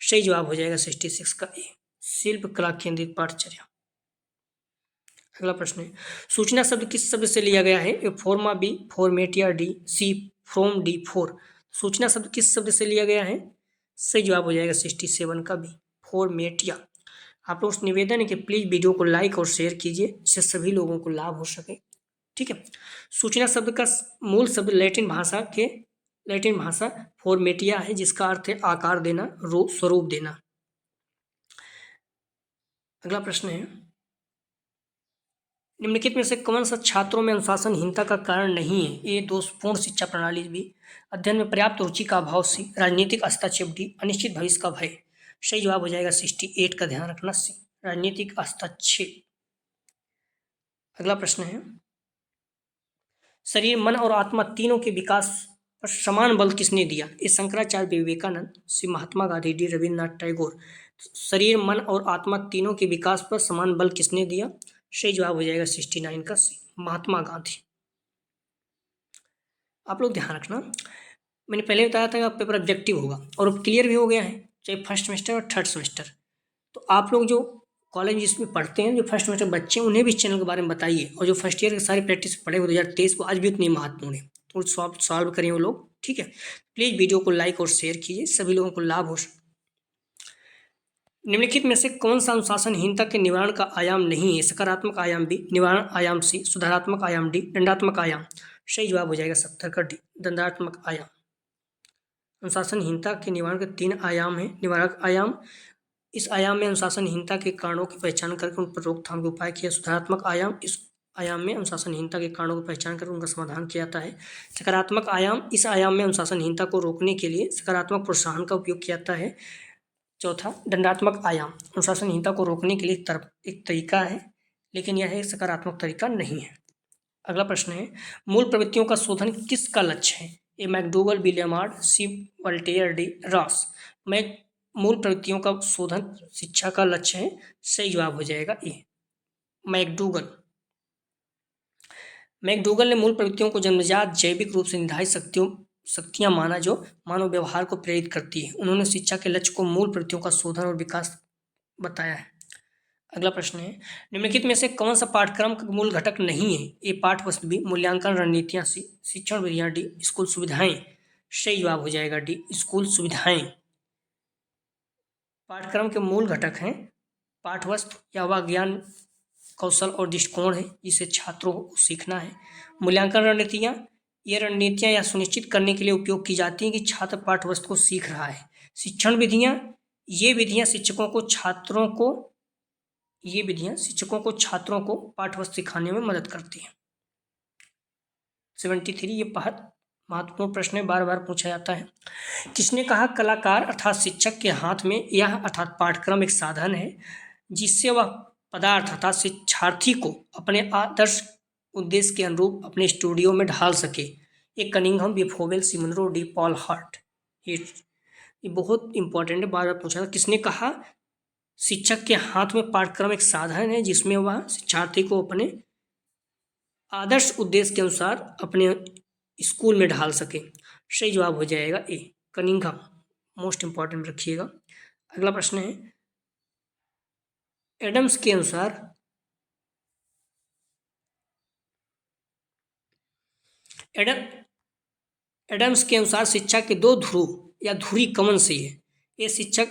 सही जवाब हो जाएगा 66 का ए शिल्पकला केंद्रित पाठचर्या। अगला प्रश्न है, सूचना शब्द किस शब्द से लिया गया है? A forma, B formatia, D C from, D for. सूचना शब्द किस शब्द से लिया गया है? सही जवाब हो जाएगा 67 का बी फॉर्मेटिया। आप लोग निवेदन है कि प्लीज वीडियो को लाइक और शेयर कीजिए, जिससे सभी लोगों को लाभ हो सके। ठीक है। सूचना शब्द का मूल शब्द लैटिन भाषा फॉर्मेटिया है, जिसका अर्थ है आकार देना, स्वरूप देना। अगला प्रश्न है, निम्नलिखित में से कौन सा छात्रों में अनुशासनहीनता का कारण नहीं है? ए दोषपूर्ण शिक्षा प्रणाली, बी अध्ययन में पर्याप्त रुचि का अभाव, सी राजनीतिक हस्तक्षेप, डी अनिश्चित भविष्य का भय। सही जवाब हो जाएगा 68 का ध्यान रखना सी राजनीतिक हस्तक्षेप। अगला प्रश्न है, शरीर, मन और आत्मा तीनों के विकास पर समान बल किसने दिया? ए शंकराचार्य, विवेकानंद, सी महात्मा गांधी, डी रविन्द्रनाथ टैगोर। शरीर, मन और आत्मा तीनों के विकास पर समान बल किसने दिया? सही जवाब हो जाएगा 69 का सी महात्मा गांधी। आप लोग ध्यान रखना, मैंने पहले बताया था कि पेपर ऑब्जेक्टिव होगा और अब क्लियर भी हो गया है, चाहे फर्स्ट सेमेस्टर और थर्ड सेमेस्टर। तो आप लोग जो कॉलेज जिसमें पढ़ते हैं, जो फर्स्ट सेमेस्टर बच्चे, उन्हें भी इस चैनल के बारे में बताइए, और जो फर्स्ट ईयर के सारी प्रैक्टिस पढ़े हुए 2023 को आज भी उतनी महत्वपूर्ण है, तो सॉल्व करें वो लोग। ठीक है, प्लीज़ वीडियो को लाइक और शेयर कीजिए, सभी लोगों को लाभ हो। निम्नलिखित में से कौन सा अनुशासनहीनता के निवारण का आयाम नहीं है? सकारात्मक आयाम, बी निवारण आयाम, सी सुधारात्मक आयाम, डी दंडात्मक आयाम। सही जवाब हो जाएगा 70 का डी दंडात्मक आयाम। अनुशासनहीनता के निवारण के 3 आयाम हैं। निवारक आयाम, इस आयाम में अनुशासनहीनता के कारणों की पहचान करके उन पर रोकथाम के उपाय किया। सुधारात्मक आयाम, इस आयाम में अनुशासनहीनता के कारणों की पहचान कर उनका समाधान किया जाता है। सकारात्मक आयाम, इस आयाम में अनुशासनहीनता को रोकने के लिए सकारात्मक प्रोत्साहन का उपयोग किया जाता है। चौथा, दंडात्मक आयाम, अनुशासनहीनता को रोकने के लिए एक तरीका है, लेकिन यह एक सकारात्मक तरीका नहीं है। अगला प्रश्न है, मूल प्रवृत्तियों का शोधन किसका लक्ष्य है? ए मैकडूगल, बी लेमार्ड, सी वोल्टेयर, डी रॉस। मूल प्रवृत्तियों का शोधन शिक्षा का लक्ष्य है। सही जवाब हो जाएगा ए मैकडूगल। मैकडूगल ने मूल प्रवृत्तियों को जन्मजात जैविक रूप से निर्धारित शक्तियां माना जो मानव व्यवहार को प्रेरित करती है। उन्होंने शिक्षा के लक्ष्य को मूल प्रवृत्तियों का शोधन और विकास बताया है। अगला प्रश्न है, निम्नलिखित में से कौन सा पाठ्यक्रम का मूल घटक नहीं है? ए पाठ्यवस्तु, बी मूल्यांकन रणनीतियां, सी शिक्षण विधियां, डी स्कूल सुविधाएं। सही जवाब हो जाएगा डी स्कूल सुविधाएं। पाठ्यक्रम के मूल घटक हैं पाठ्यवस्तु या वह ज्ञान, कौशल और दृष्टिकोण है जिसे छात्रों को सीखना है। मूल्यांकन रणनीतियां, ये रणनीतियां यह सुनिश्चित करने के लिए उपयोग की जाती हैं कि छात्र पाठ्यवस्तु को सीख रहा है। शिक्षण विधियां, ये विधियां शिक्षकों को छात्रों को पाठ्यवस्तु सिखाने में मदद करती हैं। 73, ये बहुत महत्वपूर्ण प्रश्न है, बार बार पूछा जाता है। किसने कहा कलाकार अर्थात शिक्षक के हाथ में यह अर्थात पाठ्यक्रम एक साधन है जिससे वह पदार्थ अर्थात शिक्षार्थी को अपने आदर्श उद्देश्य के अनुरूप अपने स्टूडियो में ढाल सके? एक कनिंघम, बी फोबेल, सी मुनरो, डी पॉल हार्ट। ये बहुत इंपॉर्टेंट है, बार बार पूछा था। किसने कहा शिक्षक के हाथ में पाठ्यक्रम एक साधन है जिसमें वह शिक्षार्थी को अपने आदर्श उद्देश्य के अनुसार अपने स्कूल में ढाल सके? सही जवाब हो जाएगा ए कनिंघम। मोस्ट इंपॉर्टेंट रखिएगा। अगला प्रश्न है, एडम्स के अनुसार एडम एडम्स के अनुसार शिक्षा के दो ध्रुव या धुरी कौन सी है? ए शिक्षक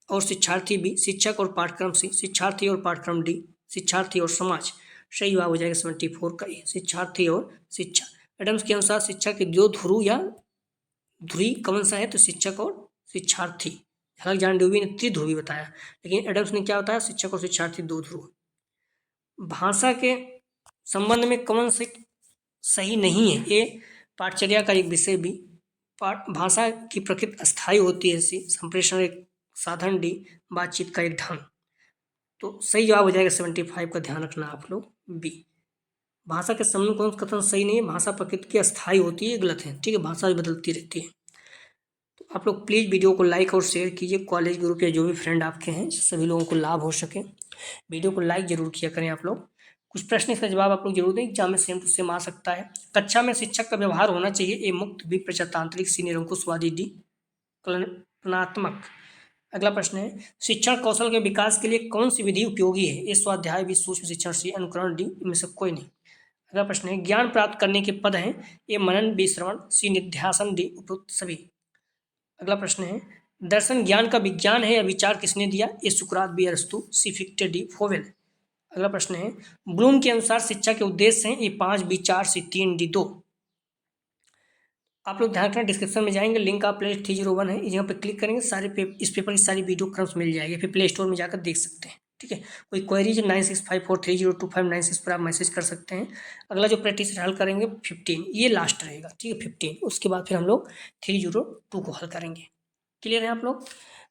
और शिक्षार्थी, बी शिक्षक और पाठ्यक्रम, सी शिक्षार्थी और पाठ्यक्रम, डी शिक्षार्थी और समाज। सही जवाब हो जाएगा 74 का ए, शिक्षार्थी और शिक्षा। एडम्स के अनुसार शिक्षा के दो ध्रुव या धुरी कौन सा है? तो शिक्षक और शिक्षार्थी। हालांकि जॉन डेवी ने त्रिध्रुवी बताया, लेकिन एडम्स ने क्या बताया? शिक्षक और शिक्षार्थी दो ध्रुव। भाषा के संबंध में कौन से सही नहीं है? ए पाठचर्या का एक विषय, भी भाषा की प्रकृति अस्थायी होती है, सी संप्रेषण एक साधन, डी बातचीत का एक ढंग। तो सही जवाब हो जाएगा 75 का, ध्यान रखना आप लोग बी। भाषा के संबंध कौन कथन सही नहीं है? भाषा प्रकृति की अस्थायी होती है, गलत है, ठीक है, भाषा बदलती रहती है। तो आप लोग प्लीज़ वीडियो को लाइक और शेयर कीजिए, कॉलेज ग्रुप या जो भी फ्रेंड आपके हैं सभी लोगों को लाभ हो सके। वीडियो को लाइक जरूर किया करें आप लोग। कुछ प्रश्न इसका जवाब आप लोग जरूर दें, एग्जाम में सेम टू सेम आ सकता है। कक्षा में शिक्षक का व्यवहार होना चाहिए, ए मुक्त, बी प्रजातांत्रिक, सी निरंकुशवादी, डी कलनात्मक। अगला प्रश्न है, शिक्षण कौशल के विकास के लिए कौन सी विधि उपयोगी है? ए स्वाध्याय, बी सूक्ष्म शिक्षण, सी अनुकरण, डी इनमें से कोई नहीं। अगला प्रश्न है, ज्ञान प्राप्त करने के पद हैं, ए मनन, बी श्रवण, सी निध्यासन, डी उपरोक्त सभी। अगला प्रश्न है, दर्शन ज्ञान का विज्ञान है या विचार किसने दिया? ए सुकरात, बी अरस्तु, सी फिक्टे, डी फोवेल। अगला प्रश्न है, ब्लूम के अनुसार शिक्षा के उद्देश्य हैं, ए 5, बी 4, सी 3, डी 2। आप लोग ध्यान रखना, डिस्क्रिप्शन में जाएंगे, लिंक आप प्ले 301 है, यहाँ पे क्लिक करेंगे, सारे इस पेपर की सारी वीडियो क्रम्स मिल जाएगी, फिर प्ले स्टोर में जाकर देख सकते हैं, ठीक है। कोई क्वेरीज 9654302596 पर आप मैसेज कर सकते हैं। अगला जो प्रैक्टिस हल करेंगे 15, ये लास्ट रहेगा, ठीक है, 15, उसके बाद फिर हम लोग 302 को हल करेंगे। क्लियर है आप लोग?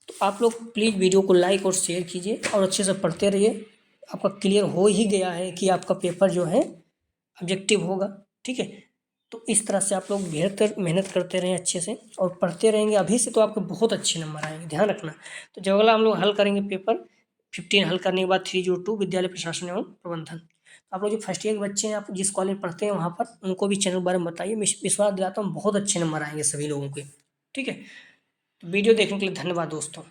तो आप लोग प्लीज़ वीडियो को लाइक और शेयर कीजिए और अच्छे से पढ़ते रहिए। आपका क्लियर हो ही गया है कि आपका पेपर जो है ऑब्जेक्टिव होगा, ठीक है। तो इस तरह से आप लोग बेहतर मेहनत करते रहें अच्छे से और पढ़ते रहेंगे अभी से, तो आपके बहुत अच्छे नंबर आएंगे, ध्यान रखना। तो जब अगला हम लोग हल करेंगे पेपर 15 हल करने के बाद 302 विद्यालय प्रशासन एवं प्रबंधन। आप लोग जो फर्स्ट ईयर के बच्चे हैं, आप जिस कॉलेज में पढ़ते हैं वहाँ पर, उनको भी चैनल के बारे में बताइए, मैं विश्वास दिलाता हूँ बहुत अच्छे नंबर आएंगे सभी लोगों के, ठीक है। तो वीडियो देखने के लिए धन्यवाद दोस्तों।